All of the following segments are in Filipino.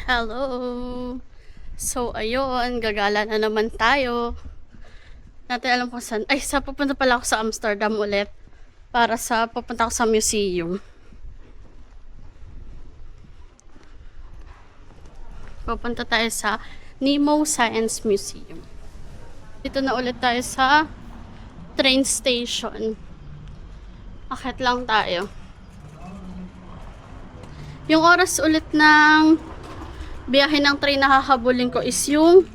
Hello! So, ayun, gagala na naman tayo. Natin alam kung saan. Ay, pupunta pala ako sa Amsterdam ulit. Para pupunta ako sa museum. Pupunta tayo sa Nemo Science Museum. Dito na ulit tayo sa train station. Akit lang tayo. Yung oras ulit ng biyahe ng train na hahabulin ko is yung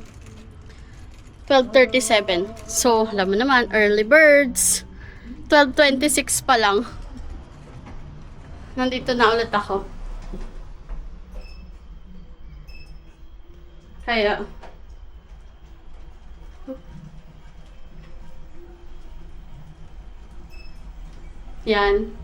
12:37. So, alam mo naman, early birds. 12:26 pa lang. Nandito na ulit ako. Kaya, yan.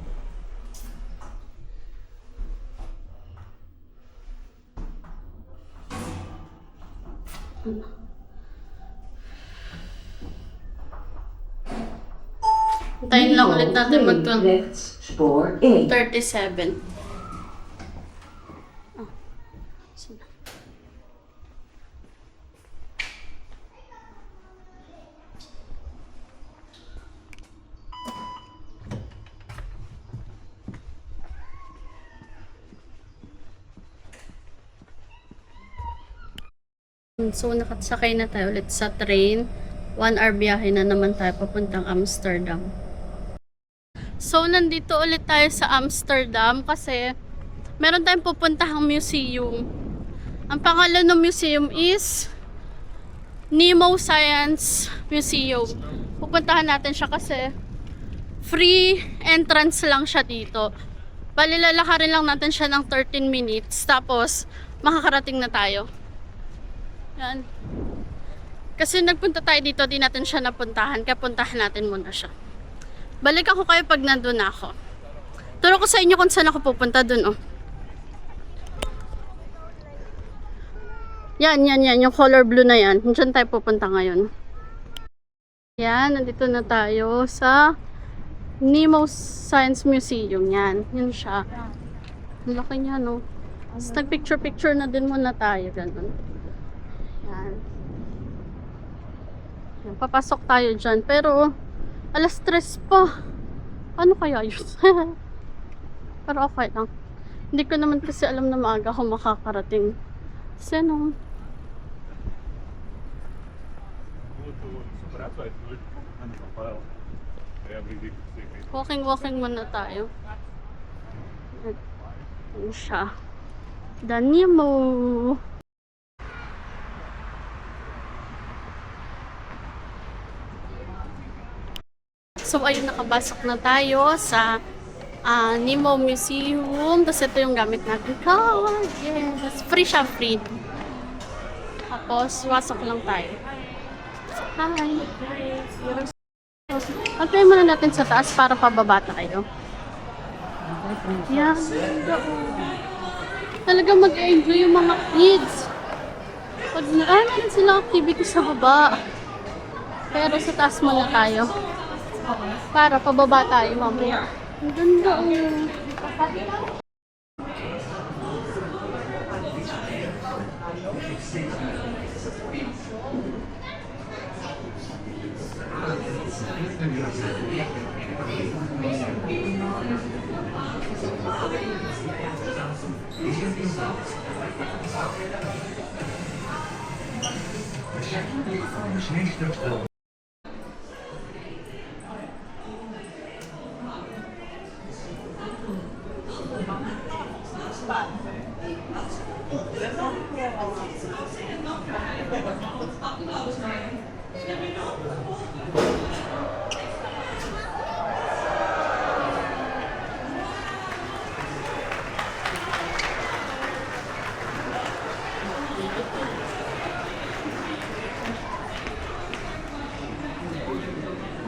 Hintayin lang ulit natin mag 12:37. Oh. So, nakasakay na tayo ulit sa train. 1 hour biyahe na naman tayo papuntang Amsterdam. So, nandito ulit tayo sa Amsterdam kasi meron tayong pupuntahang museum. Ang pangalan ng museum is Nemo Science Museum. Pupuntahan natin siya kasi free entrance lang siya dito. Bali, lalakarin lang natin siya ng 13 minutes. Tapos, makakarating na tayo. Yan. Kasi nagpunta tayo dito, di natin siya napuntahan. Kaya puntahan natin muna siya. Balik ako kayo pag nandun na ako. Turo ko sa inyo kung saan ako pupunta dun, oh. Yan. Yung color blue na yan. Diyan tayo pupunta ngayon. Yan, nandito na tayo sa Nemo Science Museum. Yan siya. Ang laki niya, no? Tapos nagpicture-picture na din muna tayo. Ganun. Yan. Yan. Papasok tayo dyan. Pero, alas 3 pa. Ano kaya yun? Pero okay lang. Hindi ko naman kasi alam na maaga ako makakarating. Kasi ano, walking muna tayo. Ano siya? Nemo. So, ayun, nakabasok na tayo sa Nemo Museum. Tapos, ito yung gamit natin. Card! Yes! Free siya, free. Tapos, wasok lang tayo. Hi! Pagkain muna natin sa taas para pababa tayo. Yan. Talaga mag-enjoy yung mga kids. Pag meron silang activity sa baba. Pero sa taas muna tayo. Para pababa tayo mamaya. Ang ganda, oh.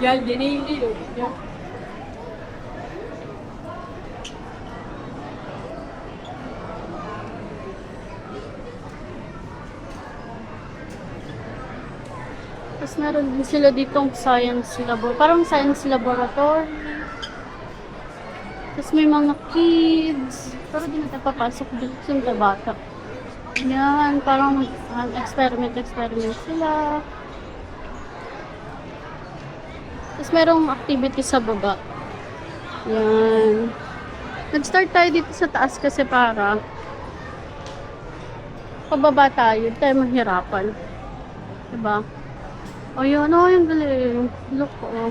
Gel deneyim değil o. Gel. Tapos meron din sila ditong science labo. Parang science laboratory. Tapos may mga kids. Pero di na tayo papasok dito sa mga bata. Yan, parang experiment sila. Tapos merong activity sa baba. Yan. Nag-start tayo dito sa taas kasi para pababa tayo, hindi tayo mahirapan. Diba? O yun, oh, yung galing. Look, oh.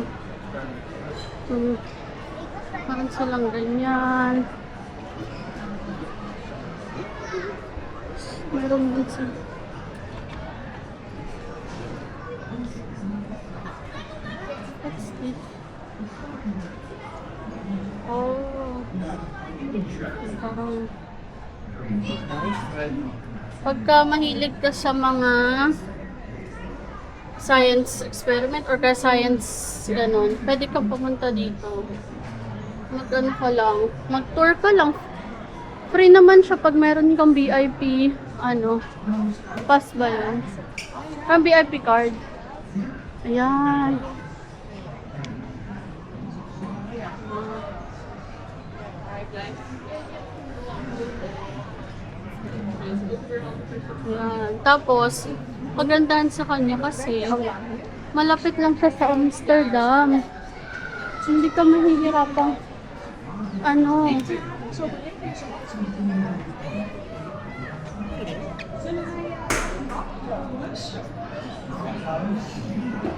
Parang silang ganyan. Meron din sila. What's this? Oh. Parang pagka mahilig ka sa mga science experiment or kaya science ganun, pwede kang pumunta dito. Mag-ano ka lang, mag-tour ka lang. Free naman siya pag meron kang VIP, pass ba yun? Ang VIP card. Ayan. Ayan. Tapos, pagandahan sa kanya kasi malapit lang siya sa Amsterdam. Hindi ka mahihirapang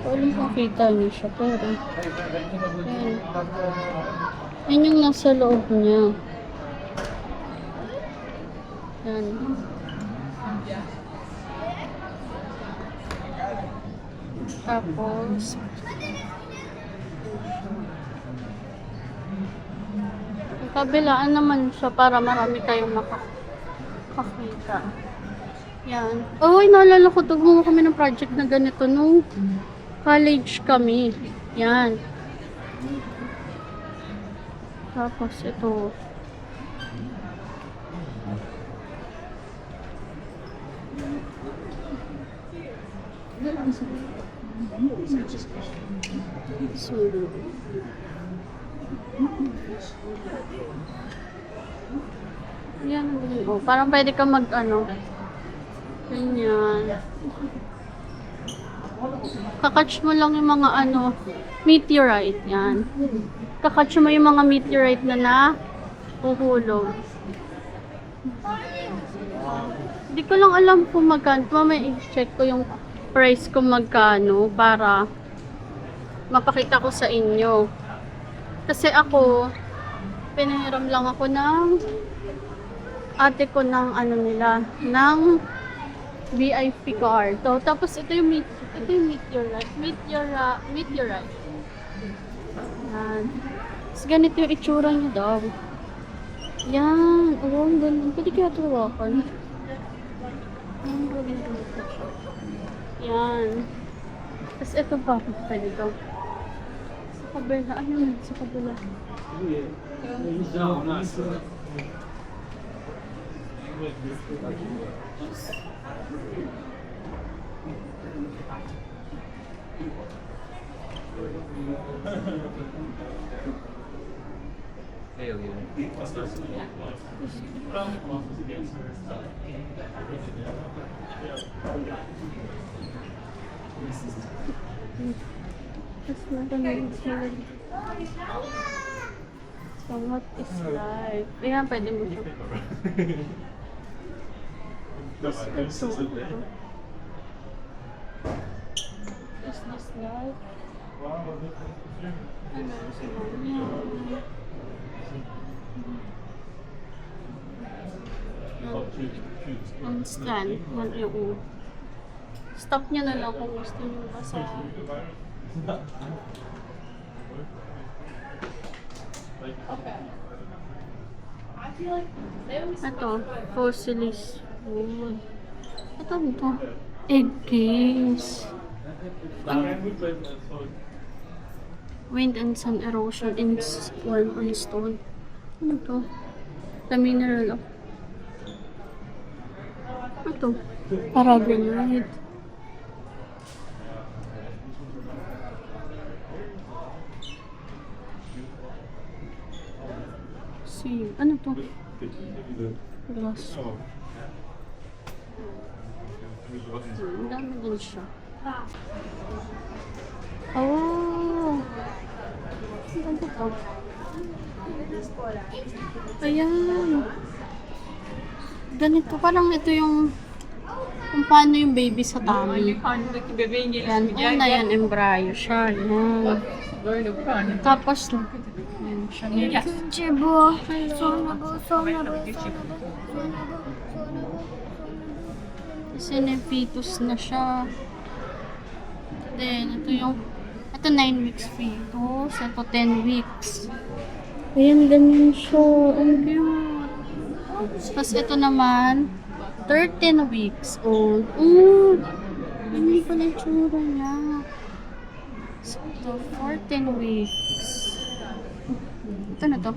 walang makita niyo siya pero yan. Yan yung nasa loob niya. Yan. Tapos kabilaan naman siya para marami kayong makakita. Yan. Oh, naalala ko, gumawa kami ng project na ganito nung college kami. Yan. Tapos ito. So, yan. Oh, parang pwede ka ganyan. Kakatch mo lang yung mga meteorite. Yan. Kakatch mo yung mga meteorite na nahuhulog. Hindi ko lang alam kung magkano. Mamaya i-check ko yung price kung magkano para mapakita ko sa inyo. Kasi ako, pinahiram lang ako ng ate ko ng ng VIP card. So, tapos ito yung meteorite. Meteorite. Yan. Tapos ganito yung itsura niya daw. Yan. Oh, ang ganun. Pwede kaya tuwakan. Ang ganun. Yan. Tapos ito pa. Pwede daw. Sa kabila. Ayun. Sa kabila. So, what is life? Ayan, pwede mo siya. Is this life? Ang scan, yung stop nyo na lang kung gusto nyo basa. Okay. Ito, fossilis wood. Ito. Egg case. Wind and sun erosion in on stone. Ano to? The mineral of ito. Paragonite. See, ano to? Glass. Ang dami din siya. Oh! Ang ganda to. Ayan. Ganito, parang ito yung kung paano yung baby sa tummy. Yan, una yan, embryo siya. Yan. Tapos, yan siya. Chibo, sonabu, sonabu, Kasi na-fetus na siya. Then, ito 9 weeks fetus. Ito 10 weeks. Ayan, ganyan siya. Ang cute. Tapos ito naman, 13 weeks old. Ganyan pala yung tsura niya. So, ito, 14 weeks. Ito na to.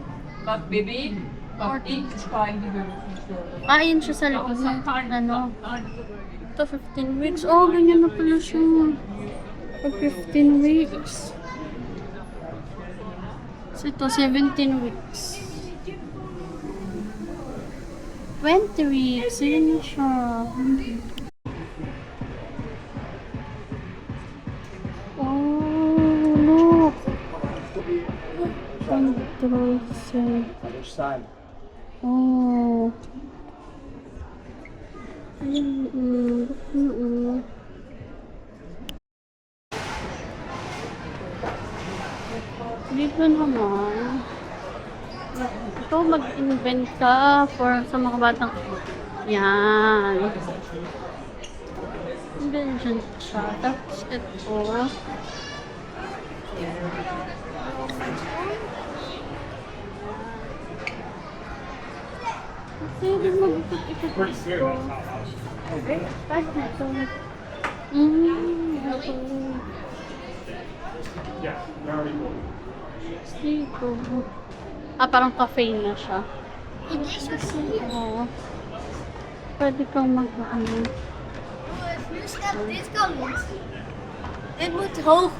Baby, 14 is fine. Kain siya sa likod ng ano. Ito, 15 weeks. Oh, ganyan na pala siya. Pag 15 weeks. So, ito, 17 weeks. 20 weeks. Ayan na siya. Oh, look. Control set. Other side. Oh. Dito naman. Ito, mag-invent ka sa mga batang. Yan. Invention siya. Tapos ito. Kasi di mag-ikot-ikot ito. Kahit na ito. Okay. Dito. Parang cafe na siya. Oo. Pwede kang mag-ano. Dit kan niet. Dit moet hoog.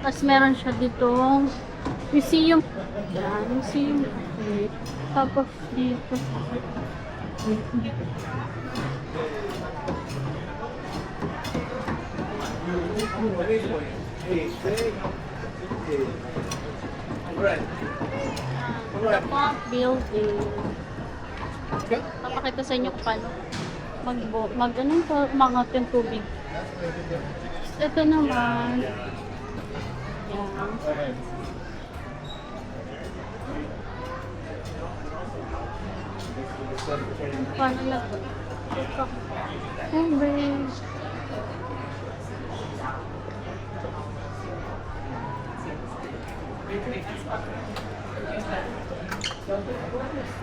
Tapos meron siya ditong museum. Yan, museum. Okay. Tapos dito. The pump building. Papakita sa inyo kung paano umangat yung tubig. Ito naman. Yan. Paano lang?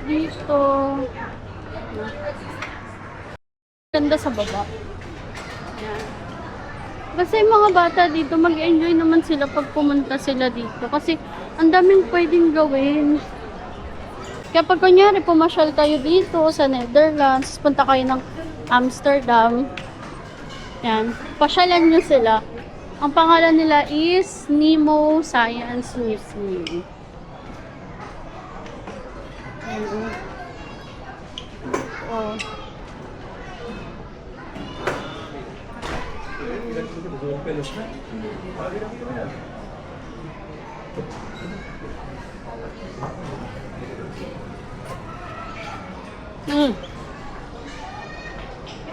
Dito. Ganda sa baba. Yan. Kasi mga bata dito, mag-enjoy naman sila pag pumunta sila dito. Kasi ang daming pwedeng gawin. Kaya pag kunyari pumasyal kayo dito sa Netherlands, punta kayo ng Amsterdam. Yan. Pasyalan nyo sila. Ang pangalan nila is Nemo Science Museum. Oh.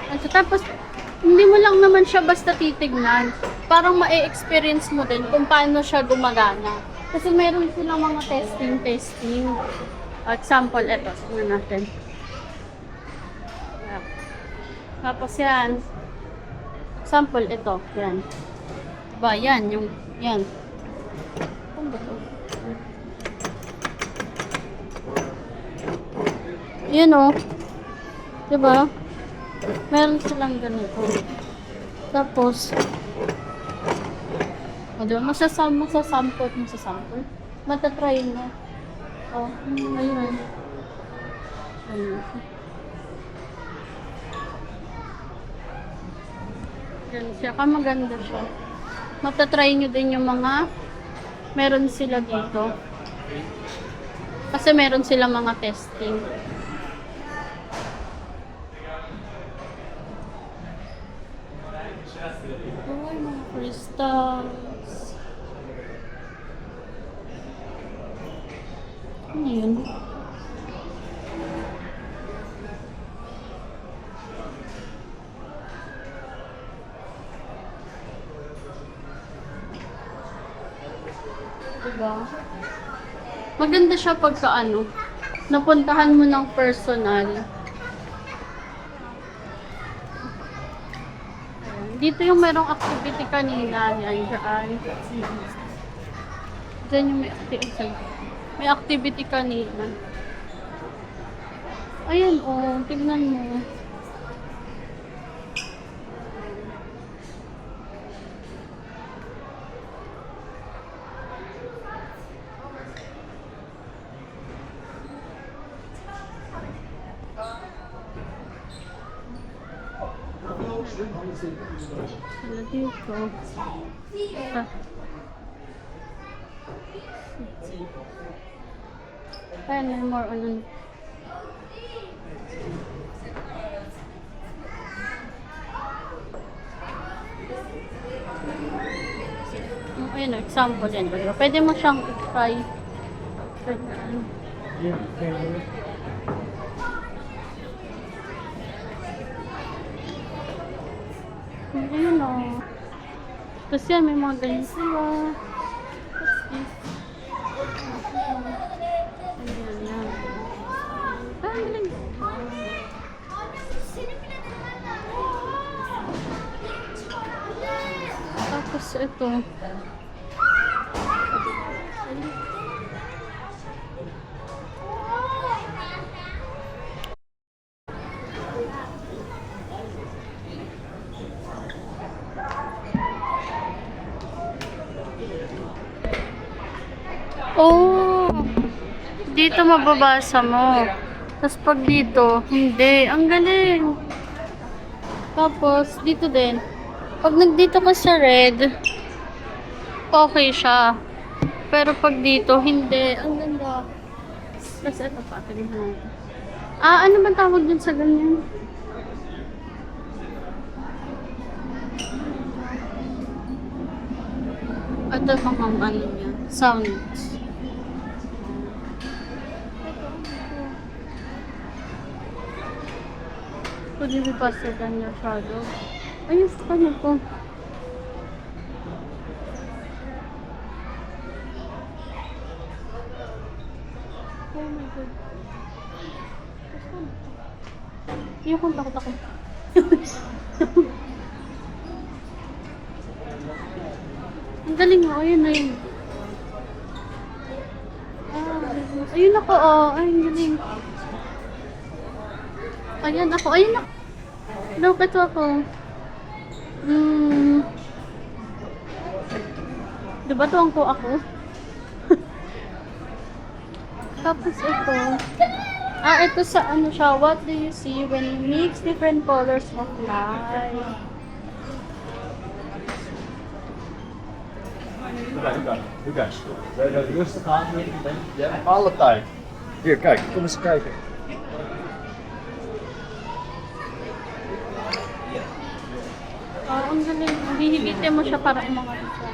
At tapos, hindi mo lang naman siya basta titignan. Parang ma-experience mo din kung paano siya gumagana. Kasi meron silang mga testing. Example, ito. Tingnan natin. Tapos yan. Example, ito. Yan. Diba? Yan. Yan. Ano ba ito? Yan o. Diba? Meron silang ganito. Tapos, diba? Masasample. Matatry mo. Ayun. Yan siya. Maganda siya. Matatry nyo din yung mga meron sila dito. Kasi meron silang mga testing. Ay, mga crystals. Ano yun? Diba? Maganda siya pagka ano, napuntahan mo ng personal. Ayan. Dito yung merong activity kanina. Yan, dyan. Dyan yung may activity kanina. Ayan, oh, tignan mo. Sila dito. Ah. Ayan, may more ano. Ayun, example yan. Diba? Pwede mo siyang i-try. Ayun o. Tapos yan, may mga ganyan sila. What's this? Ayan, yan. Ang galing. Tapos ito. Oh, dito mababasa mo. Tapos pag dito, hindi. Ang galing. Tapos, dito din. Pag nagdito ka sa red, okay siya. Pero pag dito, hindi. Ang ganda. Tapos ito pa. Tingnan natin. Ah, ano man tawag dun sa ganyan? Ito pang ano yan. Sounds. Pwede mo pa sa ganyan shadow. Ayos pa niyo po. Oh my God. Yung kung takot ako. Ang galing mo. Ayun na yun. Ah, ayun ako. Oh. Ay, ang galing. Ayan ako. Ayun ako. Look, ito ako. Diba tuwang ko ako? Tapos ito. Ah, ito sa ano siya. What do you see when you mix different colors of light? Nu kijk. Rustig aan. Ja, alle tijd. Hier, kijk. Kom eens kijken. Ang galing. Hihigitin mo siya para umangat siya.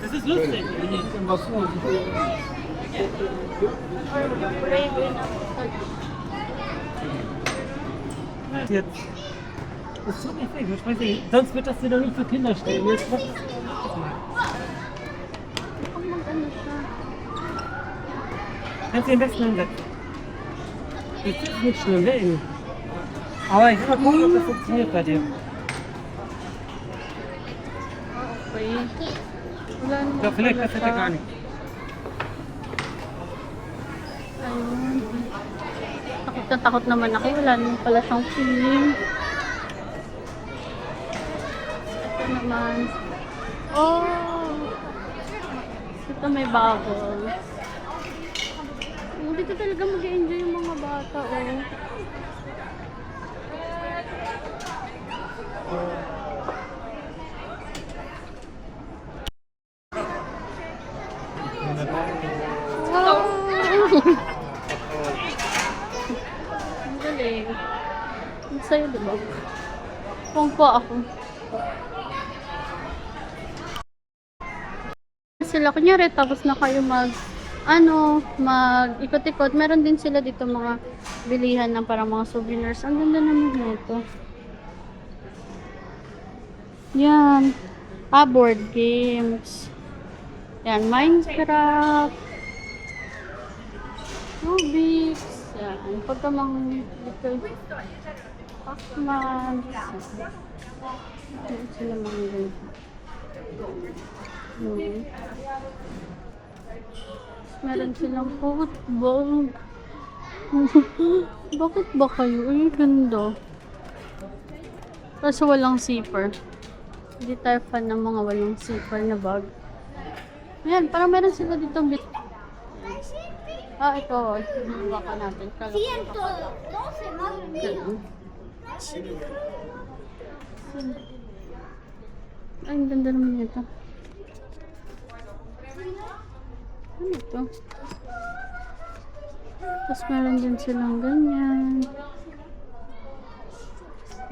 Das ist lustig. Jetzt. Das tut mir weh, ich weiß nicht, sonst wird das dir doch nicht für Kinder stehen. Jetzt macht das mal. Ang mag-ano siya. Kannst du den besten hinsetzen. Das ist nicht schlimm, ne? Aber ich will mal gucken, ob das funktioniert bei dir. Okay. Wala naman Ja, vielleicht pala passiert ja siya. gar nichts. Ayun. Takot na takot naman ako. Wala naman pala siyang feeling. Ito naman. Oh! Ito may bubbles. Dito talaga mag-enjoy yung mga bata, oh. Ang galing. Ang sayo, diba? Kung po ako. Sila, kunyari, tapos na kayo mag-ikot-ikot. Meron din sila dito mga bilihan ng parang mga souvenirs. Ang ganda naman nito. Yan. Board games. Yan, Minecraft. Rubik's. Yan. Pagka mga little Pac-Man. Yan sila mga ganyan. Meron silang football. Bakit ba kayo? Ay, ganda. Kaso walang zipper. Hindi tayo fan ng mga walang zipper na bag. Ayan, parang meron sila dito. Ito. Hinuha ka natin. Siento 12 más mío. Ay, ang ganda naman ito. Ano ito? Tapos meron din silang ganyan.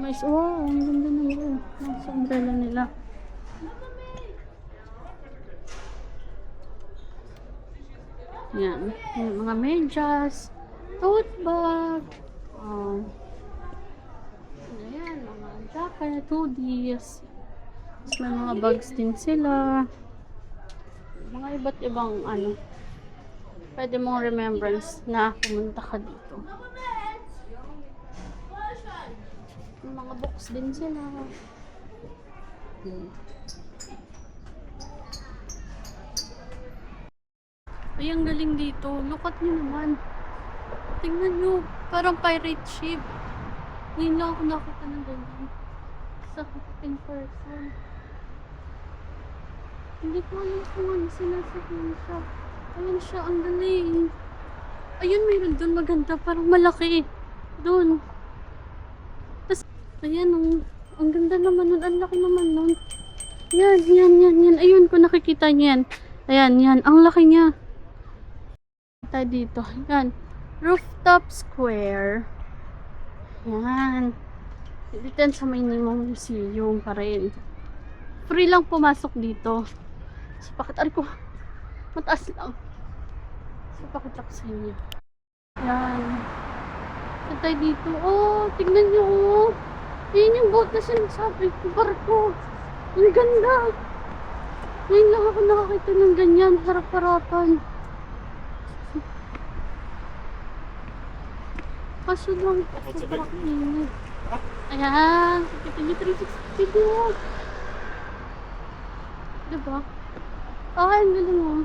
Wow, ang ganda naman. Ang umbrella nila. Yan. Yung mga medyas. Tote bag. Ayan, mga jacket, hoodies. Tapos may mga bags din sila. Mga iba't ibang pwede mong remembrance na pumunta ka dito. May mga books din sila. Ay, ang galing dito. Look at nyo naman. Tingnan nyo. Parang pirate ship. Ngayon lang ako nakita ng ganyan. Sa in person. Hindi ko alam kung ano sinasabihin siya. Ayun siya, ang galing. Ayun, mayroon doon maganda. Parang malaki. Doon. Tapos, ayan, ang ganda naman nun. Ang laki naman nun. Yan. Ayun, kung nakikita niyo yan. Ayan, yan. Ang laki niya. Tayo dito. Yan. Rooftop Square. Yan. Dito yan sa may Nemo Museum pa rin. Free lang pumasok dito. So, pakitari ko. Mataas lang. So, pakitak sa inyo. Yan. Saan tayo dito? Oh, tignan nyo. Oh. Yan yung boat na sinasabi ko. Barko. Ang ganda. Ngayon lang ako nakakita ng ganyan. Harap-harapan. Kaso lang. Sobrang init. Ayan. Kita nyo 360 video. Diba? Ang galing mo.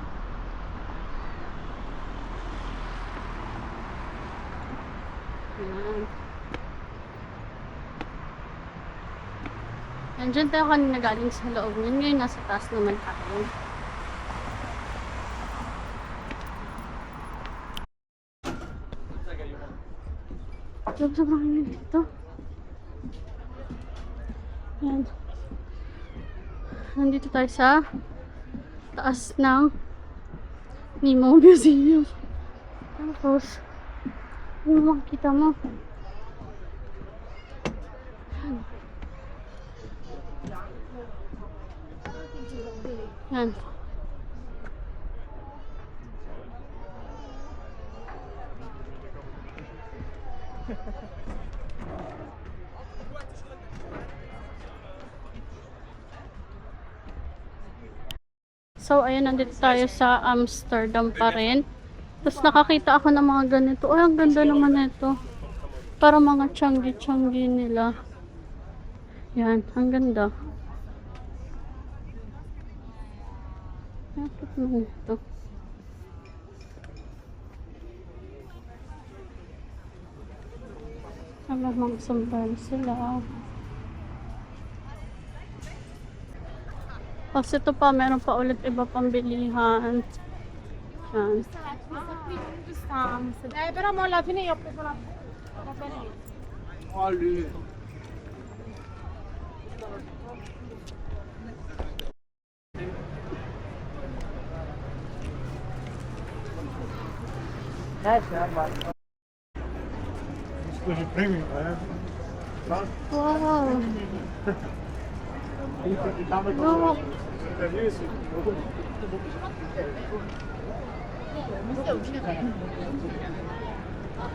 Ayan. Nandiyan tayo kanina galing sa loob. Ngayon nasa taas naman tayo. Sobrang init dito. Ayan. Nandito tayo sa taas ng Nemo Museum. Tapos, ano makikita mo? Yan. So, ayan, nandito tayo sa Amsterdam pa rin. Tapos nakakita ako ng mga ganito. Ay, ang ganda naman nito. Para mga tiyanggi-tiyanggi nila. Yan, ang ganda. Bakit naman ito? Alam, mga sambal sila. Tapos ito pa, meron pa ulit iba pang bilihan. Yan. Wow. Wow.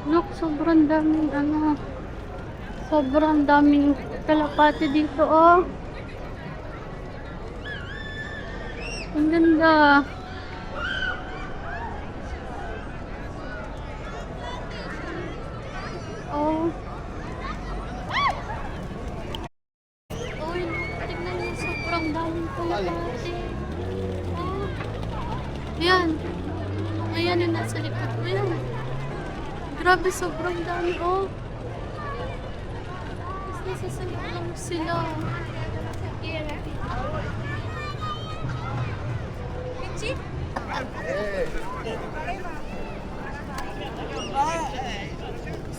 Look, sobrang daming sobrang daming kalapate dito, oh. Ang ganda. Oh. Uy, tignan niyo, sobrang daming kalapate. Oh. Ayan. Ayan yung nasa likod ko yan. Grabe, sobrang dami, oh. Tapos nasa salita lang sila.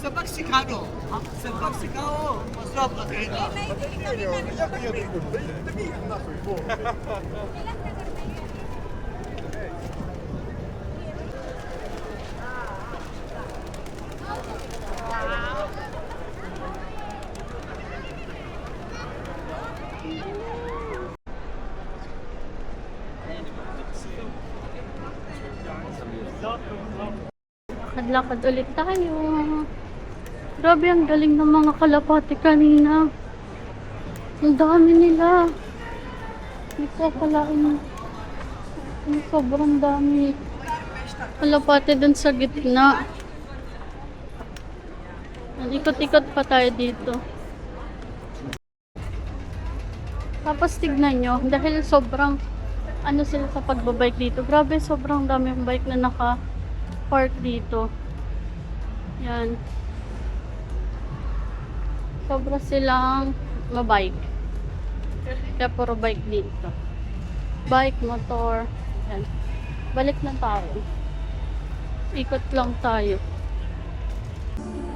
Собак Сикаго. Собак Сикаго. Масштаб открыто. Lakad-lakad ulit tayo. Grabe, ang galing ng mga kalapate kanina. Ang dami nila. Hindi ko akalain. Sobrang dami. Kalapate dun sa gitna. Ikot-ikot pa tayo dito. Tapos tignan nyo, dahil sobrang sila sa pagbabike dito. Grabe, sobrang dami yung bike na naka-park dito. Yan. Sobra silang mabike. Kaya puro bike dito. Bike, motor. Yan. Balik na tayo. Ikot lang tayo.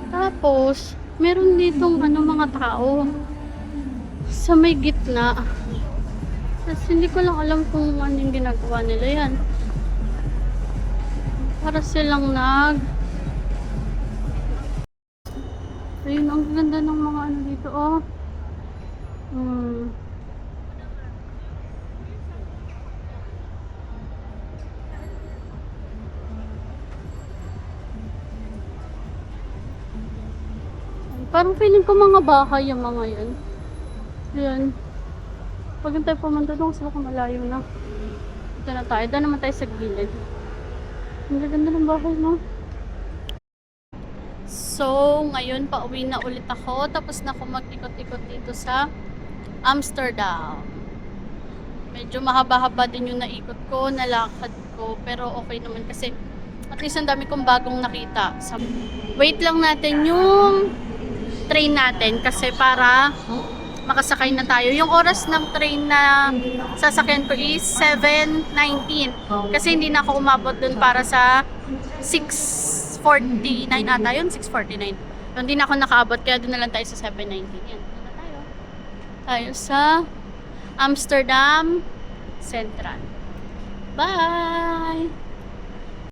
Tapos, meron ditong mga tao sa may gitna. Tapos hindi ko lang alam kung ano yung ginagawa nila yan. Para silang ayun, ang ganda ng mga dito, oh. Parang feeling ko mga bahay yung mga yan. Ayan. Pag tayo pumunta doon, sila kung malayo na. Ito na tayo. Doon naman tayo sa gilid. Ang ganda ng bahay, no? So, ngayon pauwi na ulit ako. Tapos na ako mag-ikot-ikot dito sa Amsterdam. Medyo mahaba-haba din yung naikot ko, nalakad ko. Pero okay naman kasi at least ang dami kong bagong nakita. Wait lang natin yung train natin kasi para makasakay na tayo. Yung oras ng train na sasakyan ko is 7:19. Kasi hindi na ako umabot dun para sa 6:49 ata yun, 6:49. So, hindi na ako nakaabot kaya dun na lang tayo sa 7:19. Yan, dun na tayo. Tayo sa Amsterdam Central. Bye!